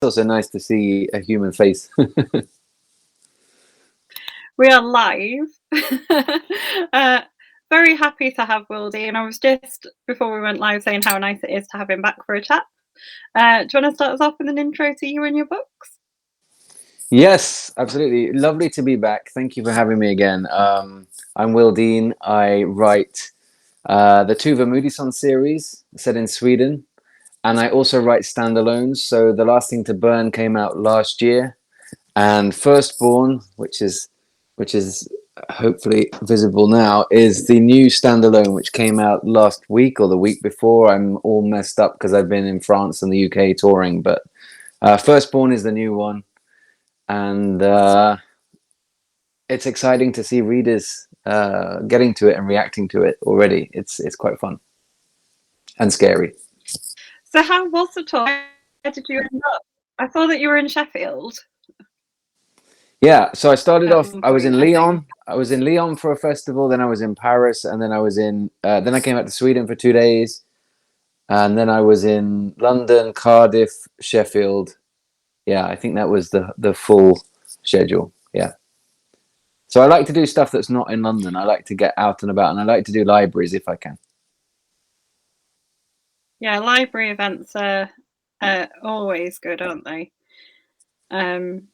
also nice to see a human face. We are live. Very happy to have Wildy, and I was just before we went live saying how nice it is to have him back for a chat. Do you want to start us off with an intro to you and your books? Yes, absolutely. Lovely to be back. Thank you for having me again. I'm Will Dean. I write the Tuva Moodyson series set in Sweden, and I also write standalones. So The Last Thing to Burn came out last year, and Firstborn, which is hopefully visible now, is the new standalone which came out last week or the week before. I'm all messed up because I've been in France and the UK touring, but Firstborn is the new one, and it's exciting to see readers getting to it and reacting to it already. It's quite fun and scary. So, how was the tour? Where did you end up? I saw that you were in Sheffield Yeah, so I started at off. one I was point, in I think. Lyon. I was in Lyon for a festival. Then I was in Paris, and then I was in. Then I came back to Sweden for 2 days, and then I was in London, Cardiff, Sheffield. Yeah, I think that was the full schedule. Yeah. So I like to do stuff that's not in London. I like to get out and about, and I like to do libraries if I can. Yeah, library events are always good, aren't they? Um,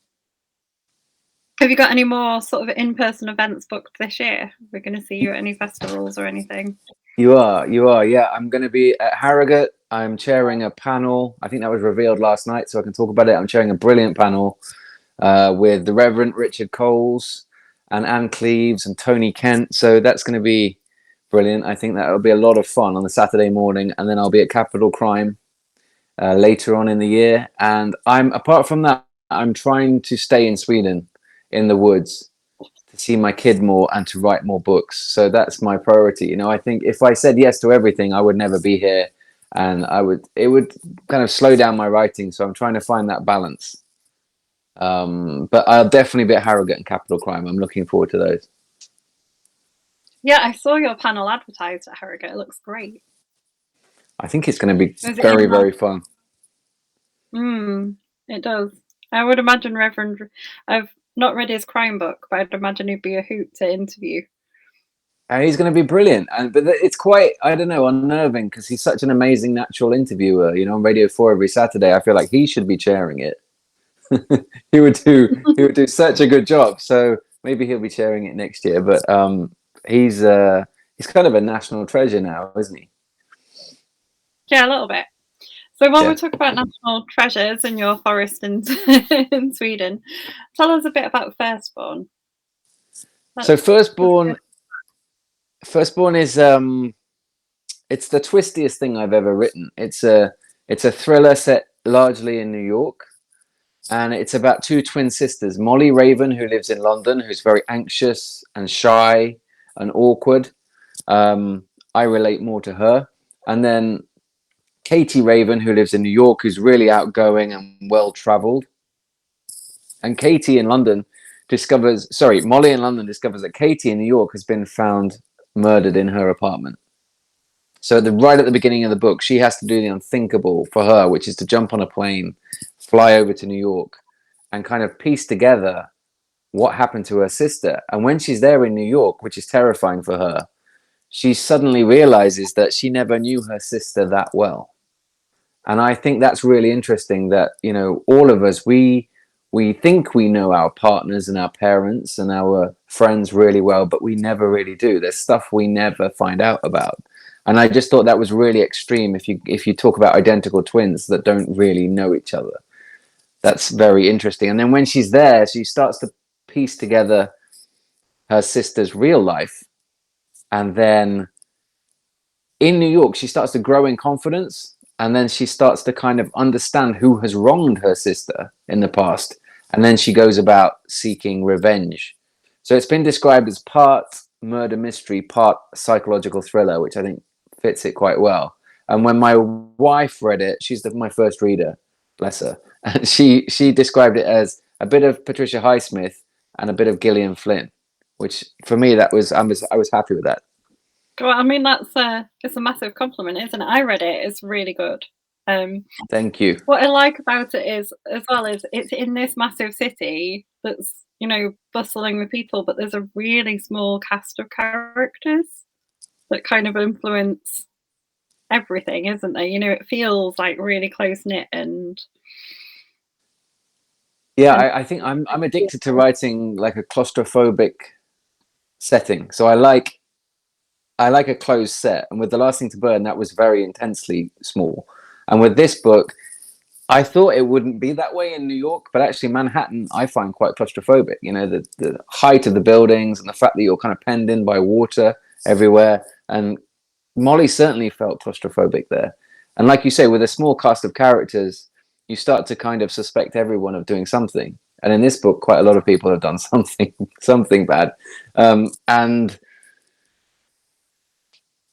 have you got any more sort of in-person events booked this year? We're going to see you at any festivals or anything? You are. Yeah, I'm going to be at Harrogate. I'm chairing a panel. I think that was revealed last night, so I can talk about it. I'm chairing a brilliant panel with the Reverend Richard Coles and Anne Cleves and Tony Kent. So that's going to be brilliant. I think that will be a lot of fun on the Saturday morning, and then I'll be at Capital Crime later on in the year. And apart from that, I'm trying to stay in Sweden, in the woods, to see my kid more and to write more books. So that's my priority. I think if I said yes to everything, I would never be here, and it would kind of slow down my writing. So I'm trying to find that balance. But I'll definitely be at Harrogate and Capital Crime. I'm looking forward to those. Yeah, I saw your panel advertised at Harrogate. It looks great. I think it's going to be Is it very, in very fun. It does. I would imagine Reverend. I've not read his crime book, but I'd imagine he'd be a hoot to interview. And he's going to be brilliant. But it's quite, I don't know, unnerving because he's such an amazing natural interviewer. On Radio 4 every Saturday. I feel like he should be chairing it. He would do such a good job. So maybe he'll be chairing it next year. But he's kind of a national treasure now, isn't he? Yeah, a little bit. So while Yeah. we talk about national treasures in your forest in, in Sweden, tell us a bit about Firstborn. So Firstborn is it's the twistiest thing I've ever written. It's a thriller set largely in New York, and it's about two twin sisters, Molly Raven, who lives in London, who's very anxious and shy and awkward. I relate more to her. And then Katie Raven, who lives in New York, who's really outgoing and well traveled. And Molly in London discovers that Katie in New York has been found murdered in her apartment. So right at the beginning of the book, she has to do the unthinkable for her, which is to jump on a plane, fly over to New York, and kind of piece together what happened to her sister. And when she's there in New York, which is terrifying for her, she suddenly realizes that she never knew her sister that well. And I think that's really interesting that, all of us, we think we know our partners and our parents and our friends really well, but we never really do. There's stuff we never find out about. And I just thought that was really extreme if you talk about identical twins that don't really know each other. That's very interesting. And then when she's there, she starts to piece together her sister's real life. And then in New York, she starts to grow in confidence. And then she starts to kind of understand who has wronged her sister in the past. And then she goes about seeking revenge. So it's been described as part murder mystery, part psychological thriller, which I think fits it quite well. And when my wife read it, she's my first reader, bless her, and she described it as a bit of Patricia Highsmith and a bit of Gillian Flynn, which for me I was happy with that. Well, I mean, it's a massive compliment, isn't it? I read it. It's really good. Thank you. What I like about it is, as well, is it's in this massive city that's, bustling with people, but there's a really small cast of characters that kind of influence everything, isn't there? It feels like really close knit and Yeah, I think I'm addicted to writing like a claustrophobic setting. So I like a closed set, and with The Last Thing to Burn, that was very intensely small. And with this book, I thought it wouldn't be that way in New York, but actually Manhattan, I find quite claustrophobic. The height of the buildings and the fact that you're kind of penned in by water everywhere. And Molly certainly felt claustrophobic there. And like you say, with a small cast of characters, you start to kind of suspect everyone of doing something. And in this book, quite a lot of people have done something bad. And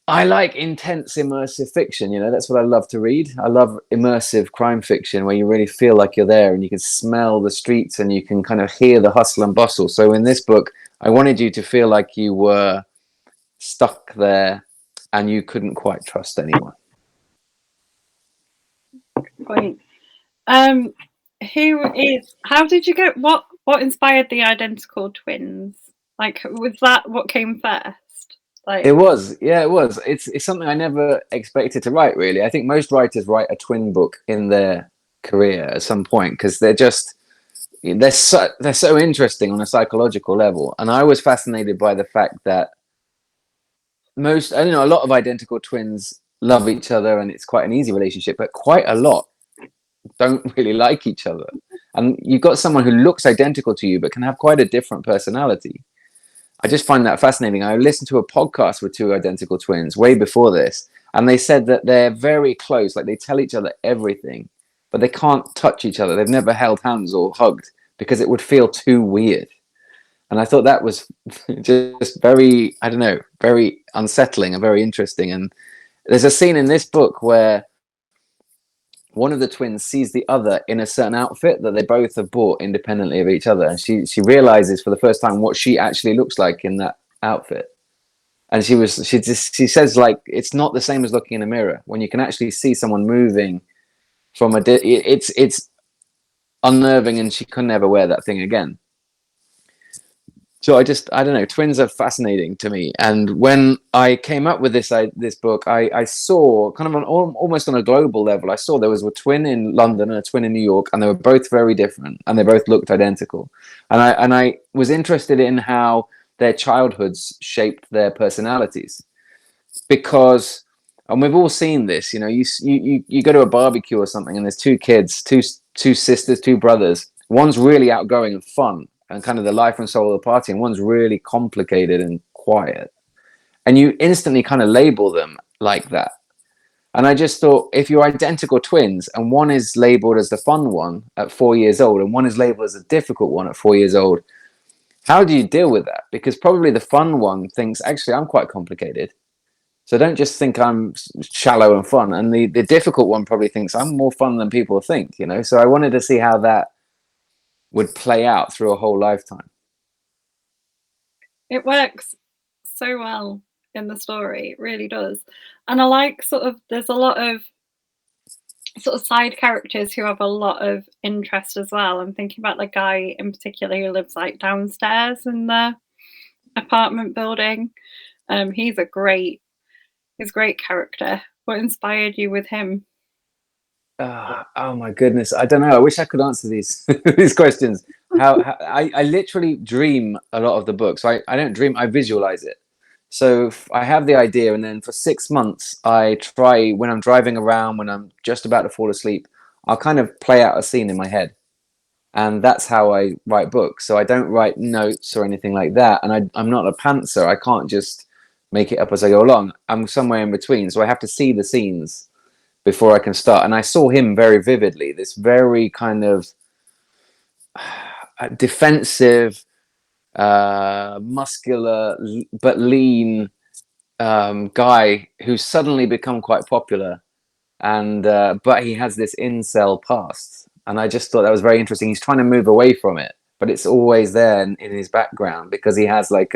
I like intense immersive fiction. That's what I love to read. I love immersive crime fiction where you really feel like you're there and you can smell the streets and you can kind of hear the hustle and bustle. So in this book, I wanted you to feel like you were stuck there and you couldn't quite trust anyone. point. How did you get, what inspired the identical twins? Like, was that what came first? Like, It was, yeah, it was. It's something I never expected to write, really. I think most writers write a twin book in their career at some point because they're so interesting on a psychological level. And I was fascinated by the fact that I don't know, a lot of identical twins love each other and it's quite an easy relationship, but quite a lot don't really like each other. And you've got someone who looks identical to you but can have quite a different personality. I just find that fascinating. I listened to a podcast with two identical twins way before this, and they said that they're very close, like they tell each other everything, but they can't touch each other. They've never held hands or hugged because it would feel too weird. And I thought that was just very, I don't know, very unsettling and very interesting. And there's a scene in this book where one of the twins sees the other in a certain outfit that they both have bought independently of each other, and she realizes for the first time what she actually looks like in that outfit. And she says, like, it's not the same as looking in a mirror when you can actually see someone moving from it's unnerving, and she could never wear that thing again. So I don't know, twins are fascinating to me. And when I came up with this book, I saw kind of almost on a global level, I saw there was a twin in London and a twin in New York, and they were both very different, and they both looked identical. And I was interested in how their childhoods shaped their personalities, because, and we've all seen this, you go to a barbecue or something, and there's two kids, two sisters, two brothers. One's really outgoing and fun and kind of the life and soul of the party, and one's really complicated and quiet, and you instantly kind of label them like that. And I just thought, if you're identical twins and one is labeled as the fun one at 4 years old and one is labeled as a difficult one at 4 years old, how do you deal with that? Because probably the fun one thinks, actually, I'm quite complicated, so don't just think I'm shallow and fun. And the difficult one probably thinks I'm more fun than people think, So I wanted to see how that would play out through a whole lifetime. it works so well in the story, it really does. And I like there's a lot of side characters who have a lot of interest as well. I'm thinking about the guy in particular who lives like downstairs in the apartment building. He's a great character. What inspired you with him? Oh my goodness, I don't know. I wish I could answer these these questions. I literally dream a lot of the book. So I don't dream, I visualize it. So I have the idea, and then for 6 months I try, when I'm driving around, when I'm just about to fall asleep, I'll kind of play out a scene in my head, and that's how I write books. So I don't write notes or anything like that, and I'm not a pantser. I can't just make it up as I go along. I'm somewhere in between, so I have to see the scenes before I can start. And I saw him very vividly, this very kind of defensive, muscular but lean guy who's suddenly become quite popular, and but he has this incel past, and I just thought that was very interesting. He's trying to move away from it, but it's always there in his background because he has like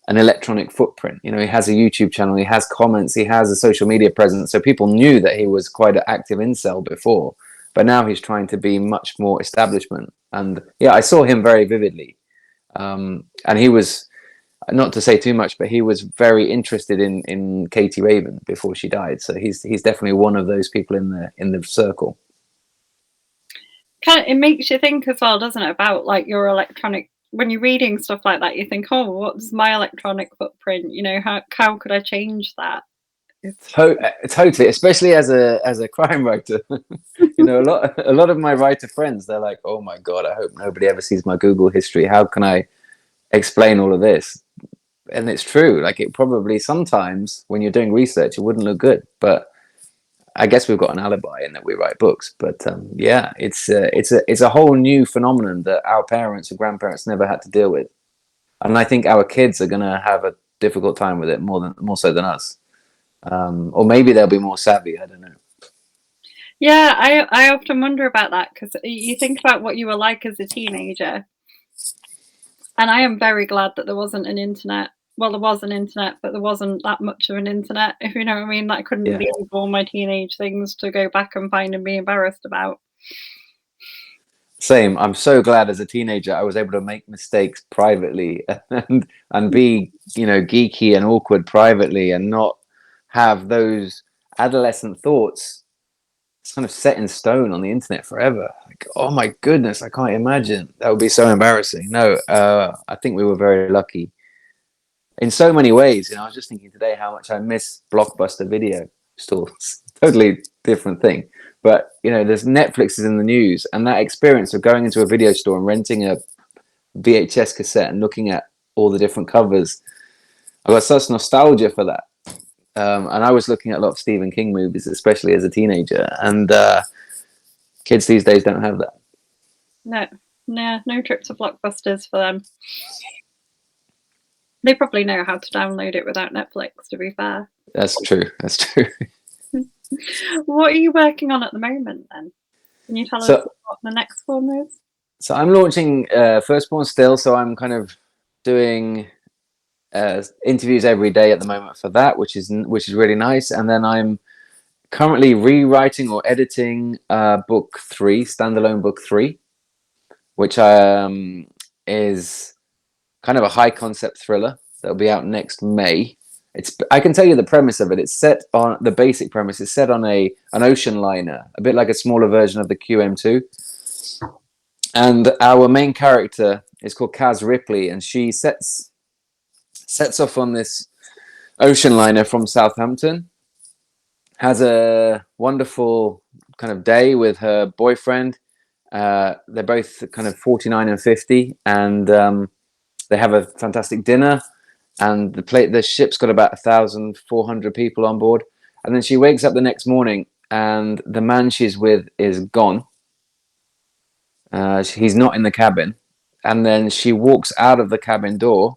an electronic footprint. You know, he has a YouTube channel, he has comments, he has a social media presence. So people knew that he was quite an active incel before, but now he's trying to be much more establishment. And yeah, I saw him very vividly. And he was, not to say too much, but he was very interested in Katie Raven before she died. So he's definitely one of those people in the circle. It makes you think as well, doesn't it, about like your electronic, when you're reading stuff like that, you think, oh, what's my electronic footprint? You know, how could I change that? Totally, especially as a crime writer. You know, a lot of my writer friends, they're like, oh my God, I hope nobody ever sees my Google history. How can I explain all of this? And it's true. Like, it probably sometimes when you're doing research, it wouldn't look good, but I guess we've got an alibi in that we write books. But yeah, it's a whole new phenomenon that our parents or grandparents never had to deal with, and I think our kids are going to have a difficult time with it more so than us, or maybe they'll be more savvy. I don't know. Yeah, I often wonder about that, because you think about what you were like as a teenager, and I am very glad that there wasn't an internet. Well, there was an internet, but there wasn't that much of an internet, if you know what I mean. That I couldn't Yeah. leave all my teenage things to go back and find and be embarrassed about. Same. I'm so glad as a teenager I was able to make mistakes privately and be, you know, geeky and awkward privately and not have those adolescent thoughts kind of set in stone on the internet forever. Like, oh my goodness, I can't imagine. That would be so embarrassing. No, I think we were very lucky in so many ways. You know, I was just thinking today how much I miss Blockbuster video stores. Totally different thing. But, you know, there's Netflix is in the news, and that experience of going into a video store and renting a VHS cassette and looking at all the different covers, I got such nostalgia for that. And I was looking at a lot of Stephen King movies, especially as a teenager, and kids these days don't have that. No trip to Blockbusters for them. They probably know how to download it without Netflix, to be fair. That's true. That's true. What are you working on at the moment then? Can you tell us what the next one is? So I'm launching Firstborn still, so I'm kind of doing interviews every day at the moment for that, which is really nice. And then I'm currently rewriting or editing book 3, standalone book 3, which is kind of a high concept thriller that'll be out next May. I can tell you the premise of it. It's set on the basic premise. It's set on an ocean liner, a bit like a smaller version of the QM2. And our main character is called Kaz Ripley, and she sets off on this ocean liner from Southampton, has a wonderful kind of day with her boyfriend. They're both kind of 49 and 50, and they have a fantastic dinner. And the ship's got about 1,400 people on board. And then she wakes up the next morning, and the man she's with is gone. He's not in the cabin. And then she walks out of the cabin door.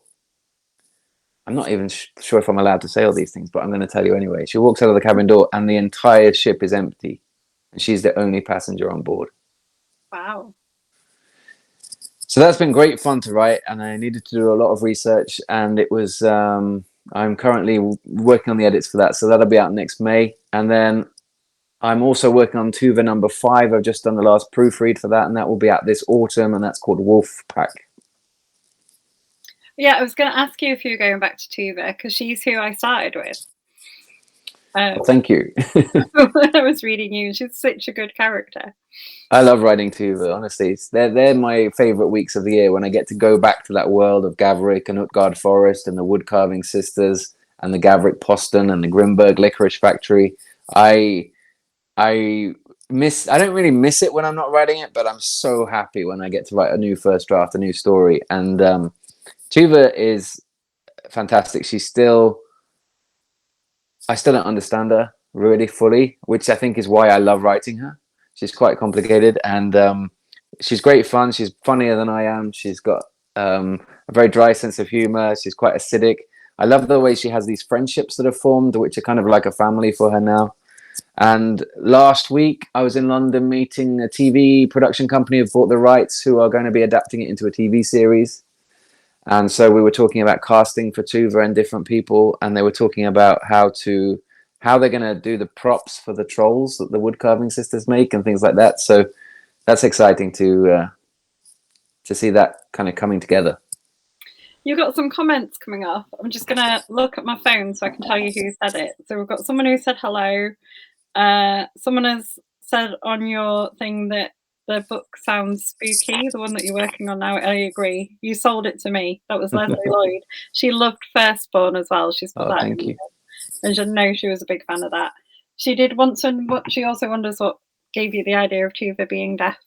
I'm not even sure if I'm allowed to say all these things, but I'm going to tell you anyway. She walks out of the cabin door, and the entire ship is empty. And she's the only passenger on board. Wow. So that's been great fun to write, and I needed to do a lot of research, and it was I'm currently working on the edits for that, so that'll be out next May. And then I'm also working on Tuva number 5. I've just done the last proofread for that, and that will be out this autumn, and that's called Wolf Pack. Yeah, I was going to ask you if you were going back to Tuva, because she's who I started with. Well, thank you. When I was reading you, she's such a good character. I love writing Tuva, honestly. They're my favourite weeks of the year, when I get to go back to that world of Gavrik and Utgard Forest and the Woodcarving Sisters and the Gavrik Poston and the Grimberg Licorice Factory. I don't really miss it when I'm not writing it, but I'm so happy when I get to write a new first draft, a new story. And Tuva is fantastic. I still don't understand her really fully, which I think is why I love writing her. She's quite complicated, and she's great fun. She's funnier than I am. She's got a very dry sense of humor. She's quite acidic. I love the way she has these friendships that have formed, which are kind of like a family for her now. And last week, I was in London meeting a TV production company who bought the rights, who are going to be adapting it into a TV series. And so we were talking about casting for Tuva and different people, and they were talking about how they're going to do the props for the trolls that the wood carving sisters make and things like that. So that's exciting to see that kind of coming together. You've got some comments coming up. I'm just going to look at my phone so I can tell you who said it. So we've got someone who said hello. Someone has said on your thing that the book sounds spooky, the one that you're working on now. I agree. You sold it to me. That was Leslie Lloyd. She loved Firstborn as well. She's put that Thank in you. there. And she know she was a big fan of that. She did once, and what she also wonders what gave you the idea of Tuva being deaf.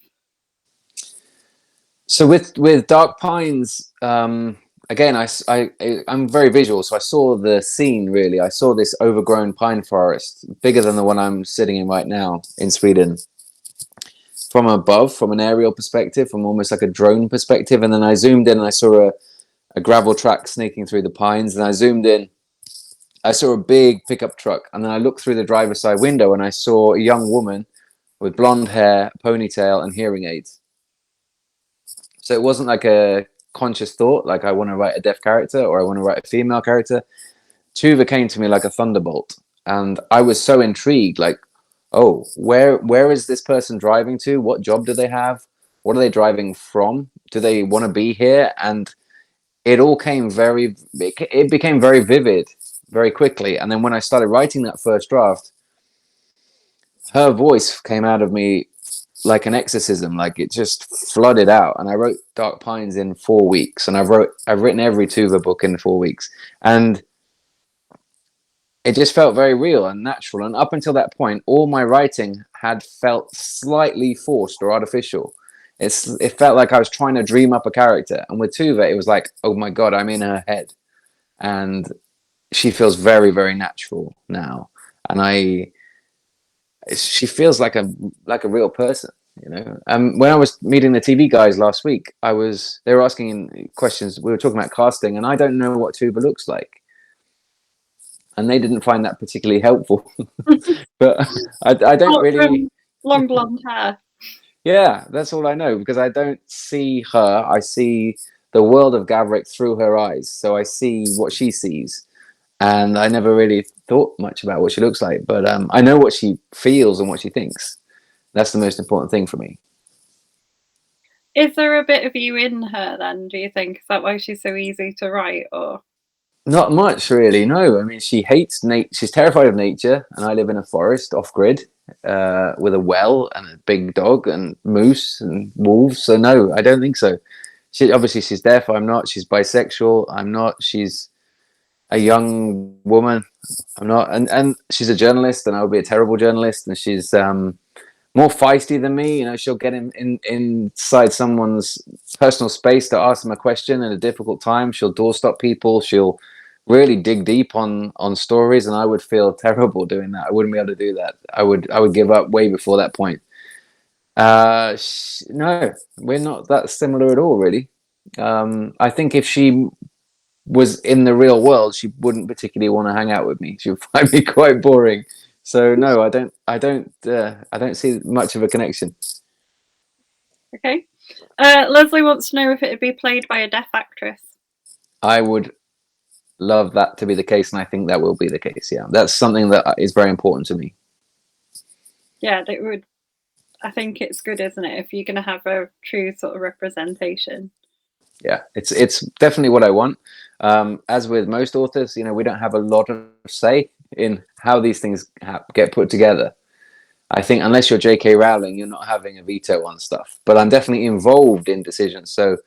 So with Dark Pines, again, I'm very visual, so I saw the scene really. I saw this overgrown pine forest, bigger than the one I'm sitting in right now in Sweden, from above, from an aerial perspective, from almost like a drone perspective. And then I zoomed in and I saw a gravel track snaking through the pines. And I zoomed in, I saw a big pickup truck. And then I looked through the driver's side window and I saw a young woman with blonde hair, ponytail, and hearing aids. So it wasn't like a conscious thought, like I want to write a deaf character or I want to write a female character. Tuva came to me like a thunderbolt, and I was so intrigued. Like, oh, where is this person driving to? What job do they have? What are they driving from? Do they want to be here? And it all came it became very vivid very quickly. And then when I started writing that first draft, her voice came out of me like an exorcism, like it just flooded out. And I wrote Dark Pines in 4 weeks, and I've written every Tuva book in 4 weeks, and it just felt very real and natural. And up until that point, all my writing had felt slightly forced or artificial. It felt like I was trying to dream up a character, and with Tuva, it was like, oh my god, I'm in her head, and she feels very, very natural now, and she feels like a real person, you know. When I was meeting the TV guys last week, they were asking questions. We were talking about casting, and I don't know what Tuva looks like, and they didn't find that particularly helpful. But I don't really long blonde hair. Yeah, that's all I know, because I don't see her. I see the world of Gavrik through her eyes, so I see what she sees. And I never really thought much about what she looks like, but I know what she feels and what she thinks. That's the most important thing for me. Is there a bit of you in her then, do you think? Is that why she's so easy to write, or? Not much, really, no. I mean, she hates nature. She's terrified of nature, and I live in a forest off-grid with a well and a big dog and moose and wolves. So no, I don't think so. She's deaf. I'm not. She's bisexual. I'm not. She's a young woman. I'm not, and she's a journalist, and I would be a terrible journalist. And she's more feisty than me. You know, she'll get inside someone's personal space to ask them a question at a difficult time. She'll doorstop people. She'll really dig deep on stories, and I would feel terrible doing that. I wouldn't be able to do that. I would give up way before that point. No, we're not that similar at all, really. I think if she was in the real world, she wouldn't particularly want to hang out with me. She would find me quite boring. So no, I don't see much of a connection. Okay. Leslie wants to know if it would be played by a deaf actress. I would love that to be the case, and I think that will be the case. Yeah, that's something that is very important to me. Yeah, that would. I think it's good, isn't it, if you're going to have a true sort of representation. Yeah, it's definitely what I want. As with most authors, you know, we don't have a lot of say in how these things get put together. I think unless you're J.K. Rowling, you're not having a veto on stuff. But I'm definitely involved in decisions, so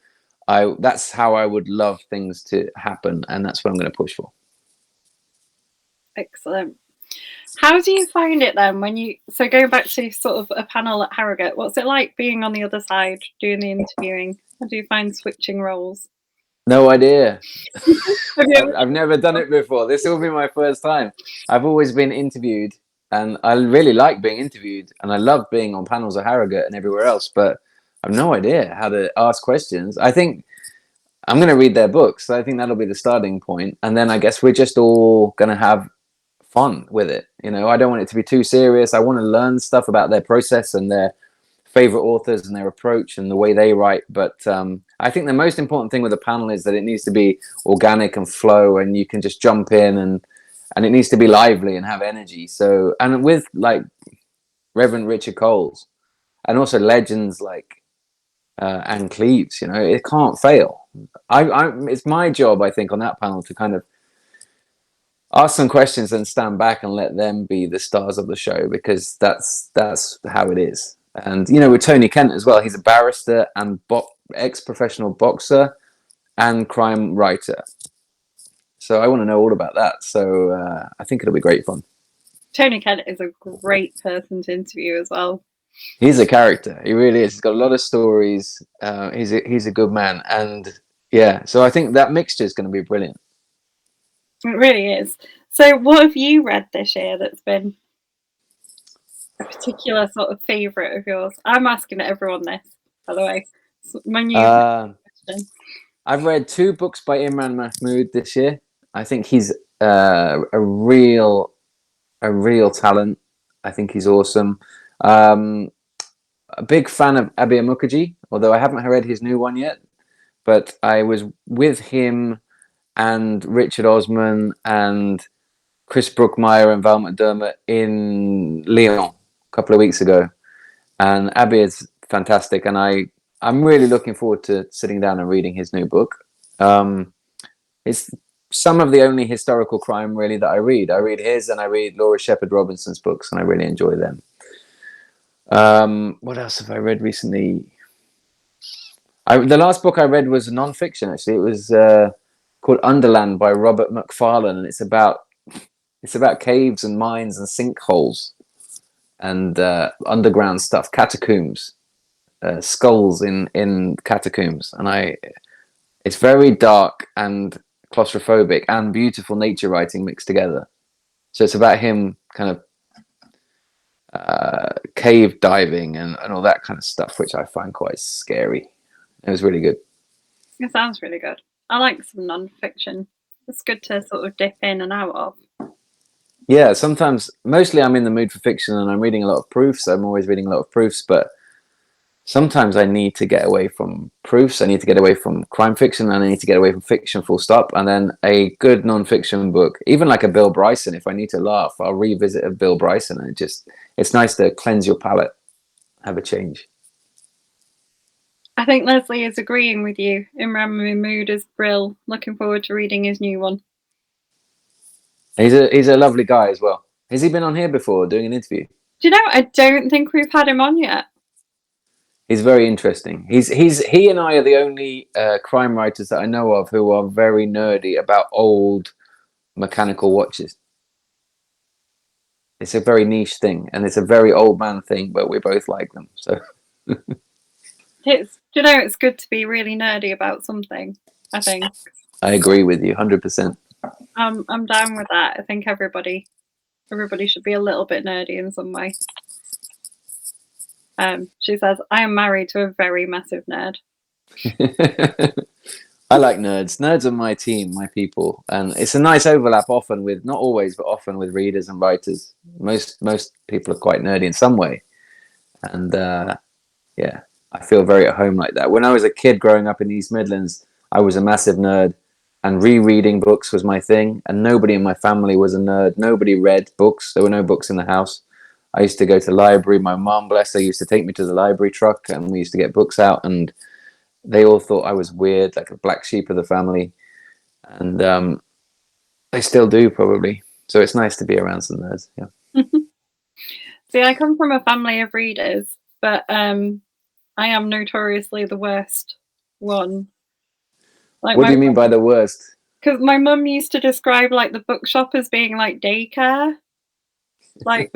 that's how I would love things to happen, and that's what I'm going to push for. Excellent. How do you find it then so going back to sort of a panel at Harrogate, what's it like being on the other side doing the interviewing? How do you find switching roles? No idea. I've never done it before. This will be my first time. I've always been interviewed, and I really like being interviewed, and I love being on panels at Harrogate and everywhere else, but I've no idea how to ask questions. I think I'm going to read their books. So I think that'll be the starting point. And then I guess we're just all going to have fun with it. You know, I don't want it to be too serious. I want to learn stuff about their process and their favorite authors and their approach and the way they write. But I think the most important thing with a panel is that it needs to be organic and flow, and you can just jump in, and it needs to be lively and have energy. So, and with like Reverend Richard Coles, and also legends like Anne Cleeves, you know, it can't fail. It's my job, I think, on that panel to kind of ask some questions and stand back and let them be the stars of the show, because that's how it is. And you know, with Tony Kent as well, he's a barrister and ex-professional boxer and crime writer. So I want to know all about that. So I think it'll be great fun. Tony Kent is a great person to interview as well. He's a character. He really is. He's got a lot of stories. He's a good man, and yeah. So I think that mixture is going to be brilliant. It really is. So, what have you read this year that's been a particular sort of favourite of yours? I'm asking everyone this, by the way. It's my new question. I've read 2 books by Imran Mahmood this year. I think he's a real talent. I think he's awesome. A big fan of Abiy Mukherjee, although I haven't read his new one yet. But I was with him and Richard Osman and Chris Brookmeyer and Val McDermott in Lyon a couple of weeks ago. And Abiy is fantastic, and I'm really looking forward to sitting down and reading his new book. It's some of the only historical crime really that I read. I read his, and I read Laura Shepherd Robinson's books, and I really enjoy them. What else have I read recently? The last book I read was non-fiction, actually. It was called Underland by Robert McFarlane, and it's about caves and mines and sinkholes and underground stuff, catacombs, skulls in catacombs. And it's very dark and claustrophobic and beautiful nature writing mixed together. So it's about him kind of cave diving and all that kind of stuff, which I find quite scary. It was really good. It sounds really good. I like some non-fiction. It's good to sort of dip in and out of. Yeah, sometimes, mostly I'm in the mood for fiction and I'm reading a lot of proofs. I'm always reading a lot of proofs, but sometimes I need to get away from proofs. I need to get away from crime fiction, and I need to get away from fiction full stop. And then a good non-fiction book, even like a Bill Bryson, if I need to laugh, I'll revisit a Bill Bryson. And it's nice to cleanse your palate, have a change. I think Leslie is agreeing with you. Imran Mahmood is brill. Looking forward to reading his new one. He's a lovely guy as well. Has he been on here before doing an interview? Do you know, I don't think we've had him on yet. He's very interesting. He and I are the only crime writers that I know of who are very nerdy about old mechanical watches. It's a very niche thing, and it's a very old man thing, but we both like them. So it's good to be really nerdy about something, I think. I agree with you 100%. I'm down with that. I think everybody should be a little bit nerdy in some way. She says, I am married to a very massive nerd. I like nerds. Nerds are my team, my people. And it's a nice overlap often with, not always, but often with readers and writers. Most people are quite nerdy in some way. And yeah, I feel very at home like that. When I was a kid growing up in the East Midlands, I was a massive nerd, and rereading books was my thing. And nobody in my family was a nerd. Nobody read books. There were no books in the house. I used to go to the library. My mum, bless her, used to take me to the library truck, and we used to get books out, and they all thought I was weird, like a black sheep of the family. And they still do, probably. So it's nice to be around some nerds. Yeah. See, I come from a family of readers, but I am notoriously the worst one. Like, what do you mean by the worst? Because my mum used to describe like the bookshop as being like daycare. Like,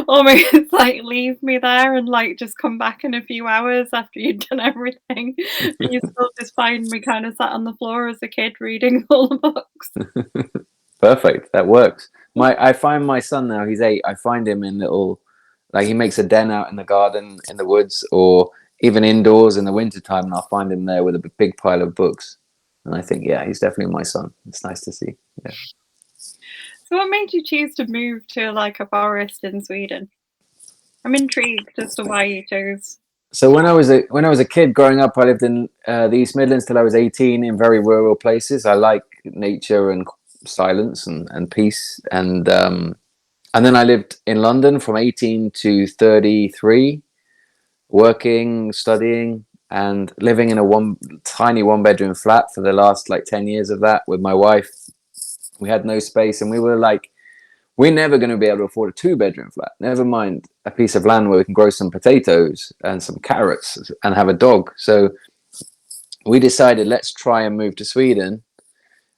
almost like leave me there and like just come back in a few hours after you'd done everything. And you still just find me kind of sat on the floor as a kid reading all the books. Perfect. That works. I find my son now, he's 8. I find him in little, like he makes a den out in the garden, in the woods, or even indoors in the wintertime, and I'll find him there with a big pile of books. And I think, yeah, he's definitely my son. It's nice to see. Yeah. So what made you choose to move to like a forest in Sweden? I'm intrigued as to why you chose. So when I was a kid growing up, I lived in the East Midlands till I was 18 in very rural places. I like nature and silence and peace, and then I lived in London from 18 to 33, working, studying, and living in a tiny one bedroom flat for the last like 10 years of that with my wife. We had no space, and we were like, we're never going to be able to afford a 2 bedroom flat. Never mind a piece of land where we can grow some potatoes and some carrots and have a dog. So we decided, let's try and move to Sweden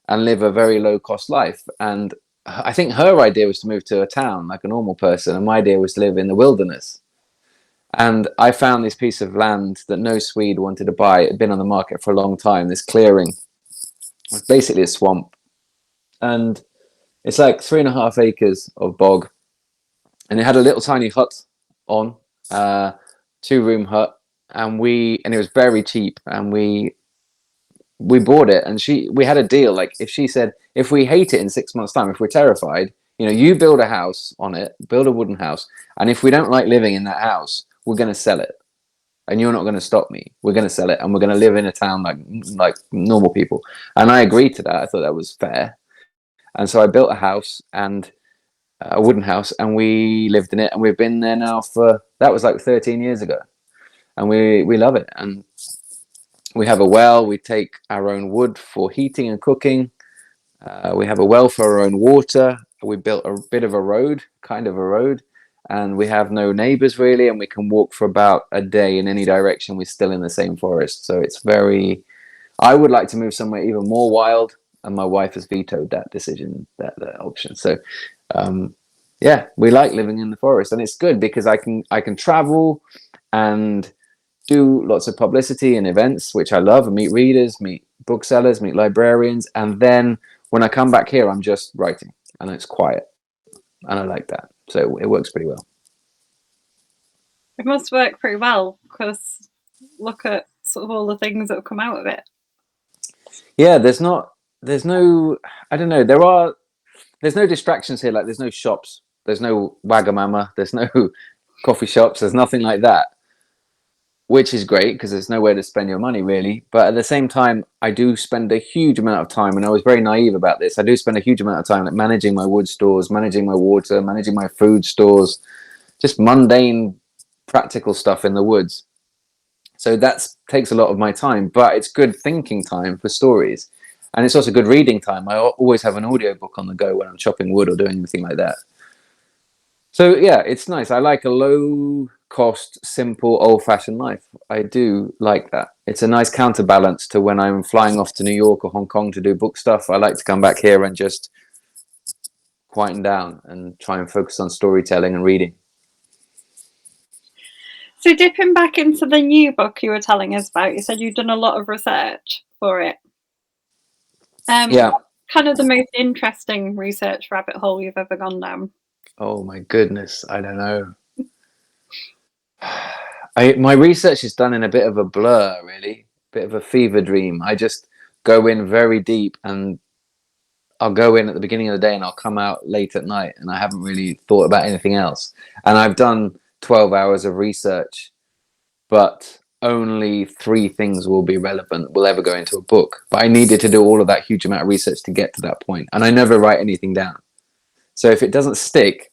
and live a very low cost life. And I think her idea was to move to a town like a normal person, and my idea was to live in the wilderness. And I found this piece of land that no Swede wanted to buy. It had been on the market for a long time. This clearing was basically a swamp, and it's like 3.5 acres of bog, and it had a little tiny hut on, 2-room hut, and it was very cheap, and we bought it, and we had a deal. Like, if we hate it in 6 months' time, if we're terrified, you build a house on it, build a wooden house, and if we don't like living in that house, we're going to sell it, and you're not going to stop me. We're going to sell it, and we're going to live in a town like normal people. And I agreed to that. I thought that was fair, and so I built a house, and a wooden house, and we lived in it, and we've been there now that was like 13 years ago, and we love it. And we have a well. We take our own wood for heating and cooking. We have a well for our own water. We built a bit of a road, and we have no neighbors really, and we can walk for about a day in any direction. We're still in the same forest, so it's very. I would like to move somewhere even more wild, and my wife has vetoed that decision, that option. So, yeah, we like living in the forest, and it's good because I can travel and do lots of publicity and events, which I love, and meet readers, meet booksellers, meet librarians, and then when I come back here, I'm just writing, and it's quiet, and I like that. So it works pretty well. It must work pretty well because look at sort of all the things that have come out of it. Yeah, there's no, I don't know. There's no distractions here. Like, there's no shops, there's no Wagamama, there's no coffee shops, there's nothing like that, which is great because there's nowhere to spend your money really. But at the same time, I do spend a huge amount of time, and I was very naive about this. I do spend a huge amount of time like managing my wood stores, managing my water, managing my food stores, just mundane, practical stuff in the woods. So that takes a lot of my time, but it's good thinking time for stories. And it's also good reading time. I always have an audiobook on the go when I'm chopping wood or doing anything like that. So yeah, it's nice. I like a low cost, simple, old fashioned life. I do like that. It's a nice counterbalance to when I'm flying off to New York or Hong Kong to do book stuff. I like to come back here and just quieten down and try and focus on storytelling and reading. So dipping back into the new book you were telling us about, you said you've done a lot of research for it. Yeah. Kind of the most interesting research rabbit hole you've ever gone down? Oh my goodness, I don't know. My research is done in a bit of a blur, really, bit of a fever dream. I just go in very deep, and I'll go in at the beginning of the day and I'll come out late at night, and I haven't really thought about anything else. And I've done 12 hours of research, but only 3 things will be relevant, will ever go into a book. But I needed to do all of that huge amount of research to get to that point, and I never write anything down. So if it doesn't stick,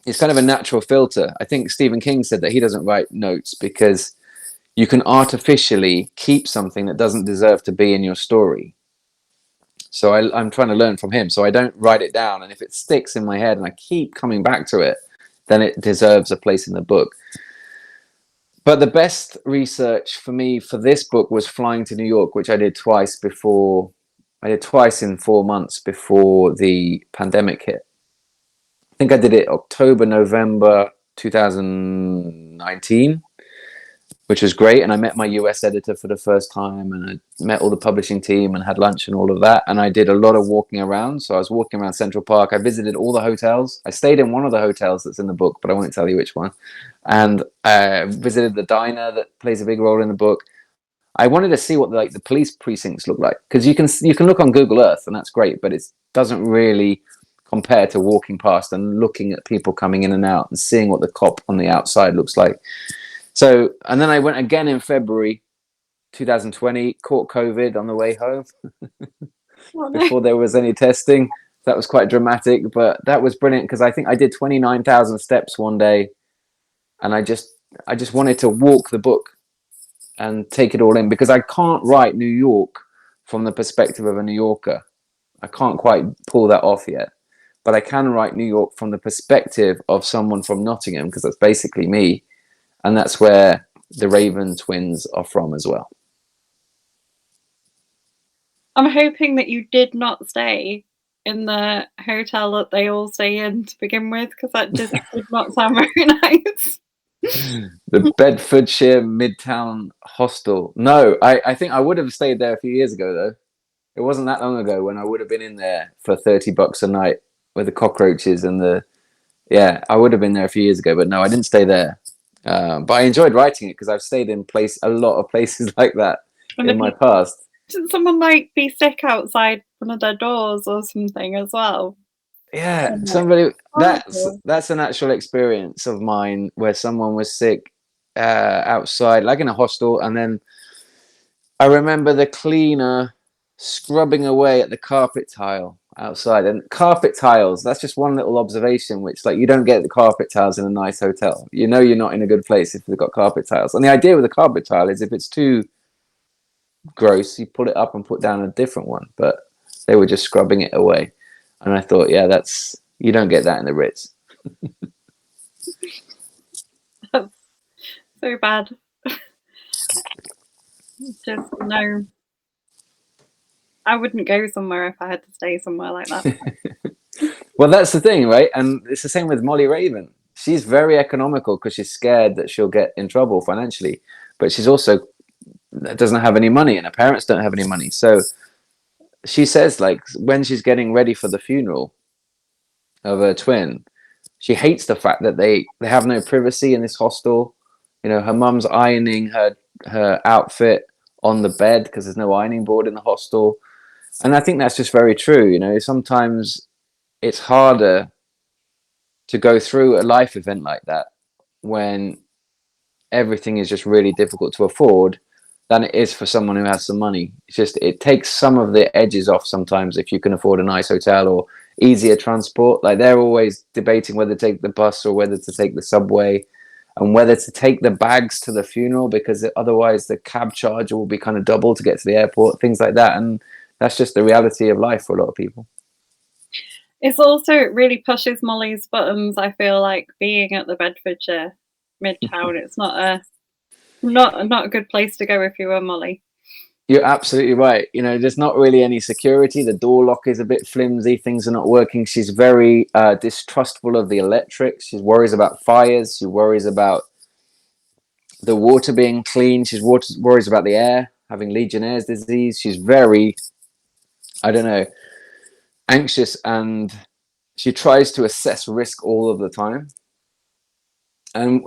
it's kind of a natural filter. I think Stephen King said that he doesn't write notes because you can artificially keep something that doesn't deserve to be in your story. So I'm trying to learn from him. So I don't write it down. And if it sticks in my head and I keep coming back to it, then it deserves a place in the book. But the best research for me for this book was flying to New York, which I did twice in 4 months before the pandemic hit. I think I did it October, November 2019, which was great. And I met my US editor for the first time, and I met all the publishing team and had lunch and all of that. And I did a lot of walking around. So I was walking around Central Park. I visited all the hotels. I stayed in one of the hotels that's in the book, but I won't tell you which one. And I visited the diner that plays a big role in the book. I wanted to see what the police precincts look like, because you can look on Google Earth and that's great, but it doesn't really compared to walking past and looking at people coming in and out and seeing what the cop on the outside looks like. So, and then I went again in February 2020, caught COVID on the way home before there was any testing. That was quite dramatic, but that was brilliant because I think I did 29,000 steps one day, and I just wanted to walk the book and take it all in, because I can't write New York from the perspective of a New Yorker. I can't quite pull that off yet, but I can write New York from the perspective of someone from Nottingham, because that's basically me, and that's where the Raven twins are from as well. I'm hoping that you did not stay in the hotel that they all stay in to begin with, because that just did not sound very nice. The Bedfordshire Midtown Hostel. No, I think I would have stayed there a few years ago, though. It wasn't that long ago when I would have been in there for $30 a night with the cockroaches and the... Yeah, I would have been there a few years ago, but no, I didn't stay there. But I enjoyed writing it because I've stayed in a lot of places like that in my past. Should someone like be sick outside one of their doors or something as well? Yeah, somebody... That's an actual experience of mine where someone was sick outside, like in a hostel, and then I remember the cleaner scrubbing away at the carpet tile outside. And carpet tiles, that's just one little observation, which, like, you don't get the carpet tiles in a nice hotel. You know you're not in a good place if they've got carpet tiles. And the idea with a carpet tile is if it's too gross, you pull it up and put down a different one. But they were just scrubbing it away. And I thought, yeah, you don't get that in the Ritz. That's so bad. Just no. I wouldn't go somewhere if I had to stay somewhere like that. Well, that's the thing, right? And it's the same with Molly Raven. She's very economical because she's scared that she'll get in trouble financially, but she's also doesn't have any money, and her parents don't have any money. So she says, like, when she's getting ready for the funeral of her twin, she hates the fact that they have no privacy in this hostel. You know, her mum's ironing her outfit on the bed because there's no ironing board in the hostel. And I think that's just very true. You know, sometimes it's harder to go through a life event like that when everything is just really difficult to afford than it is for someone who has some money. It's just, it takes some of the edges off sometimes if you can afford a nice hotel or easier transport. Like, they're always debating whether to take the bus or whether to take the subway, and whether to take the bags to the funeral because otherwise the cab charge will be kind of double to get to the airport, things like that. And that's just the reality of life for a lot of people. It's also, it really pushes Molly's buttons, I feel like, being at the Bedfordshire Midtown. It's not a good place to go if you were Molly. You're absolutely right. You know, there's not really any security. The door lock is a bit flimsy. Things are not working. She's very distrustful of the electrics. She worries about fires. She worries about the water being clean. She worries about the air, having Legionnaire's disease. She's very, I don't know, anxious, and she tries to assess risk all of the time. And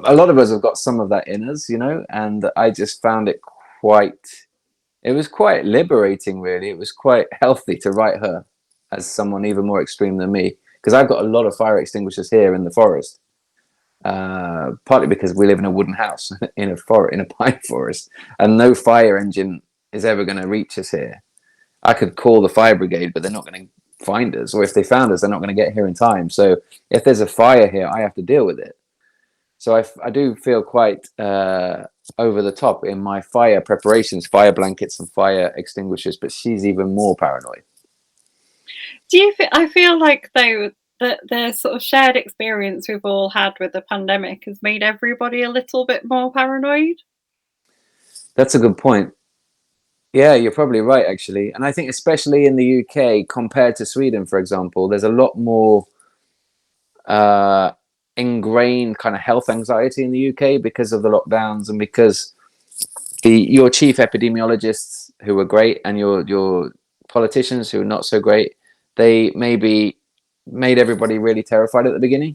a lot of us have got some of that in us, you know, and I just found it was quite liberating, really. It was quite healthy to write her as someone even more extreme than me, because I've got a lot of fire extinguishers here in the forest, partly because we live in a wooden house in a pine forest, and no fire engine is ever going to reach us here. I could call the fire brigade, but they're not going to find us, or if they found us, they're not going to get here in time. So if there's a fire here, I have to deal with it. So I do feel quite over the top in my fire preparations, fire blankets and fire extinguishers, but she's even more paranoid. I feel like, though, that the sort of shared experience we've all had with the pandemic has made everybody a little bit more paranoid? That's a good point. Yeah, you're probably right, actually. And I think especially in the UK compared to Sweden, for example, there's a lot more ingrained kind of health anxiety in the UK because of the lockdowns, and because your chief epidemiologists, who are great, and your politicians, who are not so great, they maybe made everybody really terrified at the beginning.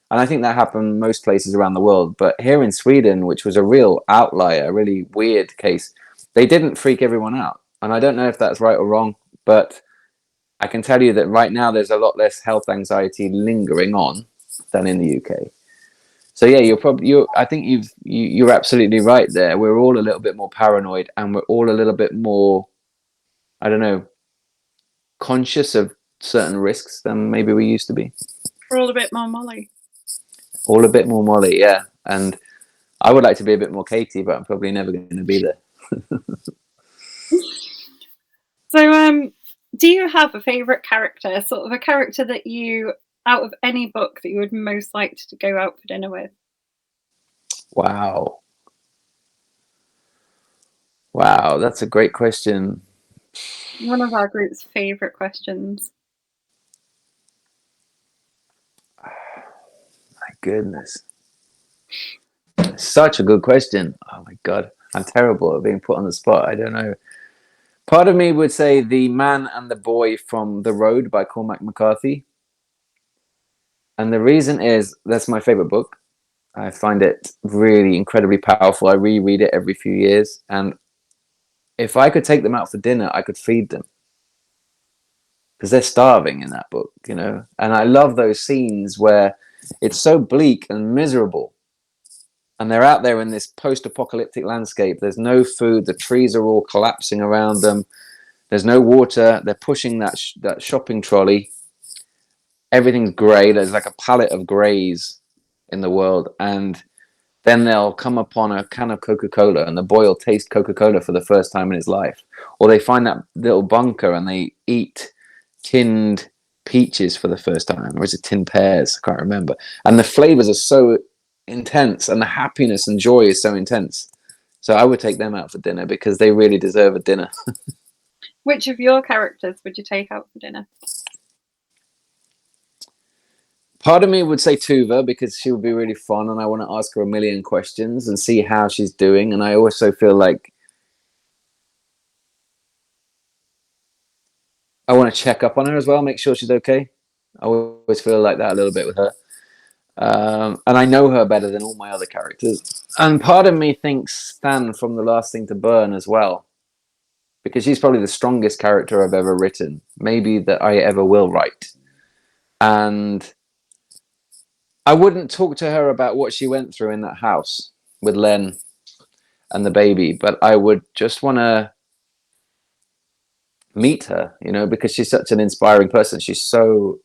And I think that happened most places around the world. But here in Sweden, which was a real outlier, a really weird case, they didn't freak everyone out. And I don't know if that's right or wrong, but I can tell you that right now there's a lot less health anxiety lingering on than in the UK. So yeah, I think you're absolutely right there. We're all a little bit more paranoid, and we're all a little bit more, I don't know, conscious of certain risks than maybe we used to be. We're all a bit more Molly. All a bit more Molly, yeah. And I would like to be a bit more Katie, but I'm probably never going to be there. So, do you have a favourite character, sort of a character that you, out of any book, that you would most like to go out for dinner with? Wow. Wow, that's a great question. One of our group's favourite questions. My goodness. Such a good question. Oh my God. I'm terrible at being put on the spot. I don't know. Part of me would say The Man and the Boy from The Road by Cormac McCarthy. And the reason is that's my favorite book. I find it really incredibly powerful. I reread it every few years. And if I could take them out for dinner, I could feed them. Because they're starving in that book, you know? And I love those scenes where it's so bleak and miserable. And they're out there in this post-apocalyptic landscape. There's no food. The trees are all collapsing around them. There's no water. They're pushing that shopping trolley. Everything's grey. There's like a palette of greys in the world. And then they'll come upon a can of Coca-Cola, and the boy will taste Coca-Cola for the first time in his life. Or they find that little bunker and they eat tinned peaches for the first time. Or is it tinned pears? I can't remember. And the flavors are so intense, and the happiness and joy is so intense. So I would take them out for dinner because they really deserve a dinner. Which of your characters would you take out for dinner? Part of me would say Tuva because she would be really fun, and I want to ask her a million questions and see how she's doing. And I also feel like I want to check up on her as well, make sure she's okay. I always feel like that a little bit with her. And I know her better than all my other characters. And part of me thinks Stan from The Last Thing to Burn as well, because she's probably the strongest character I've ever written, maybe that I ever will write. And I wouldn't talk to her about what she went through in that house with Len and the baby, but I would just want to meet her, you know, because she's such an inspiring person. She's so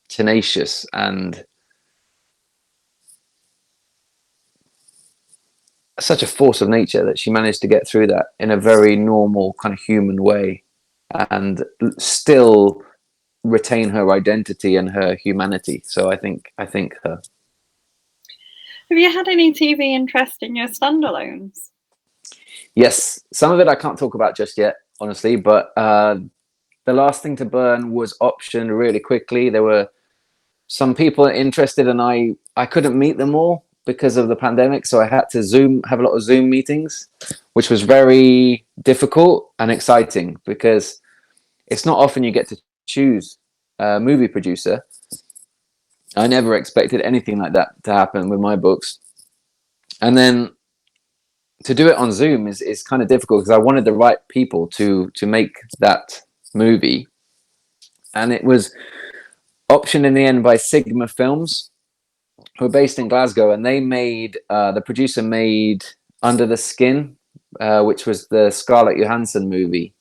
tenacious and such a force of nature that she managed to get through that in a very normal kind of human way and still retain her identity and her humanity. So I think her. Have you had any TV interest in your standalones? Yes, some of it I can't talk about just yet, honestly, but The Last Thing to Burn was optioned really quickly. There were some people interested, and I couldn't meet them all because of the pandemic, so I had to have a lot of Zoom meetings, which was very difficult and exciting because it's not often you get to choose a movie producer. I never expected anything like that to happen with my books. And then to do it on Zoom is kind of difficult because I wanted the right people to make that movie. And it was optioned in the end by Sigma Films, who are based in Glasgow, and they made the producer made Under the Skin, which was the Scarlett Johansson movie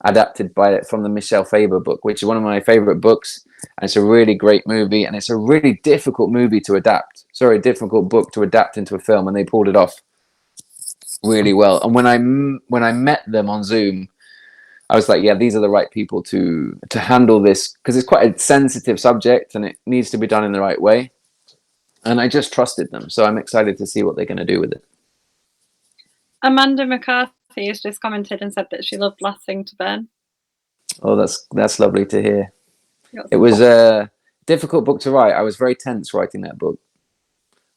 adapted from the Michelle Faber book, which is one of my favorite books. And it's a really great movie, and it's a really difficult movie to adapt. Sorry, a difficult book to adapt into a film, and they pulled it off really well. And when I met them on Zoom, I was like, yeah, these are the right people to handle this, because it's quite a sensitive subject and it needs to be done in the right way. And I just trusted them, so I'm excited to see what they're going to do with it. Amanda McCarthy has just commented and said that she loved Last Thing to Burn. Oh, that's lovely to hear. It was a difficult book to write. I was very tense writing that book.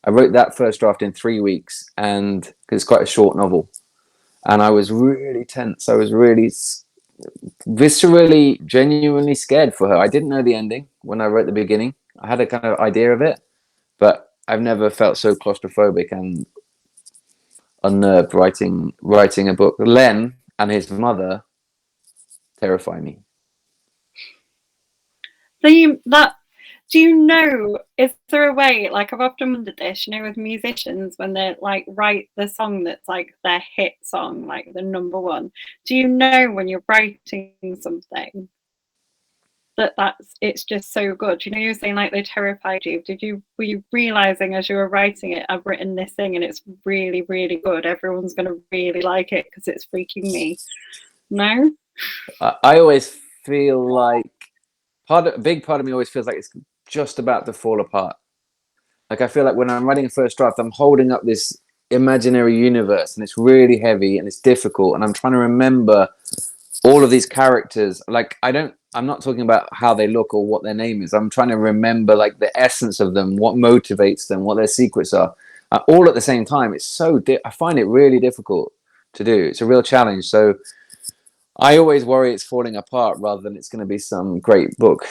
I wrote that first draft in 3 weeks, and because it's quite a short novel, and I was really tense. I was really viscerally, genuinely scared for her. I didn't know the ending when I wrote the beginning. I had a kind of idea of it, but I've never felt so claustrophobic and unnerved writing a book. Len and his mother terrify me. Do you know, is there a way, like I've often wondered this, you know, with musicians when they like write the song that's like their hit song, like the number one, do you know when you're writing something it's just so good? You know, you were saying like they terrified you. Were you realizing as you were writing it, I've written this thing and it's really, really good, everyone's gonna really like it because it's freaking me? No? I always feel like a big part of me always feels like it's just about to fall apart. Like I feel like when I'm writing a first draft, I'm holding up this imaginary universe, and it's really heavy and it's difficult, and I'm trying to remember all of these characters. Like I'm not talking about how they look or what their name is. I'm trying to remember like the essence of them, what motivates them, what their secrets are, all at the same time. It's I find it really difficult to do. It's a real challenge. So I always worry it's falling apart rather than it's going to be some great book.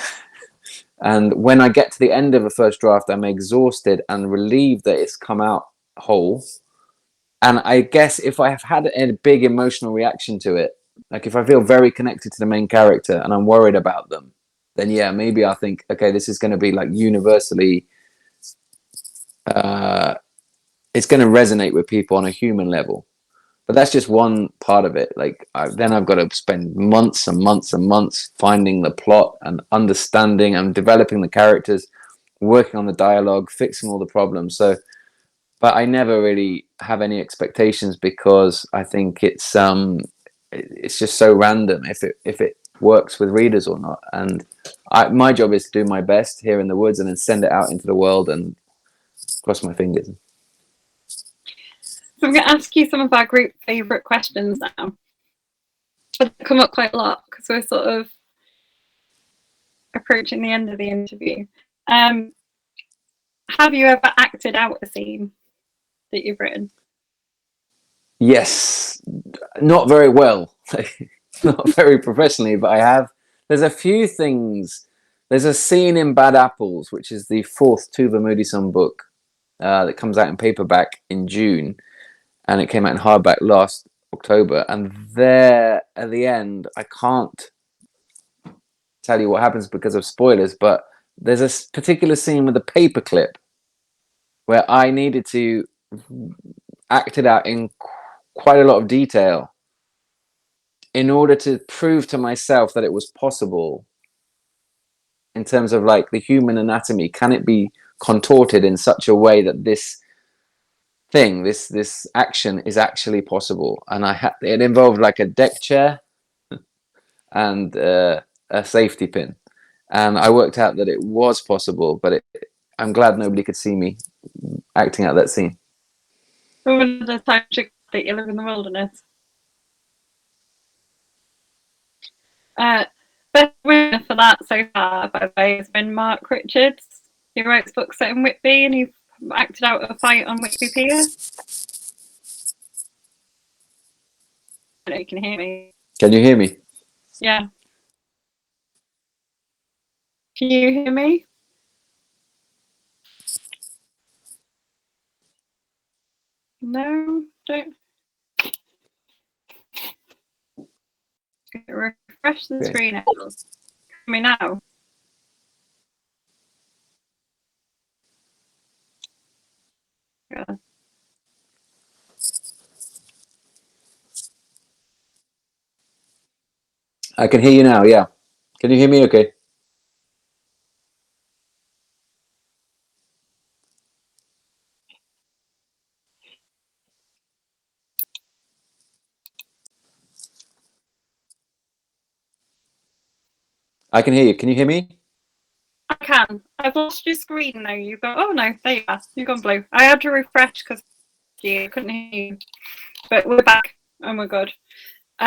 And when I get to the end of a first draft, I'm exhausted and relieved that it's come out whole. And I guess if I have had a big emotional reaction to it, like if I feel very connected to the main character and I'm worried about them, then yeah, maybe I think, okay, this is going to be like universally, it's going to resonate with people on a human level. But that's just one part of it. Like then I've got to spend months and months and months finding the plot and understanding and developing the characters, working on the dialogue, fixing all the problems. So, but I never really have any expectations because I think it's just so random if it works with readers or not. And my job is to do my best here in the woods and then send it out into the world and cross my fingers. So I'm going to ask you some of our group favourite questions now. But they come up quite a lot because we're sort of approaching the end of the interview. Have you ever acted out a scene that you've written? Yes, not very well, not very professionally, but I have. There's a few things. There's a scene in Bad Apples, which is the fourth Tuva Moodyson book that comes out in paperback in June, and it came out in hardback last October. And there, at the end, I can't tell you what happens because of spoilers, but there's a particular scene with a paperclip where I needed to act it out in quite a lot of detail in order to prove to myself that it was possible in terms of like the human anatomy. Can it be contorted in such a way that this thing, this action is actually possible? And it involved like a deck chair and a safety pin, and I worked out that it was possible, but I'm glad nobody could see me acting out that scene. Or was the time that you live in the wilderness? Best winner for that so far, by the way, has been Mark Richards. He writes books set in Whitby and he's acted out a fight on Whitby Pier. I don't know if you can hear me. Can you hear me? Yeah. Can you hear me? No, don't. Refresh the screen. Hear me now? Yeah. I can hear you now. Yeah. Can you hear me? Okay. I can hear you. Can you hear me? I can. I've lost your screen though. You go. Oh no, there you are. You've gone blue. I had to refresh because you couldn't hear you. But we're back and we're good. So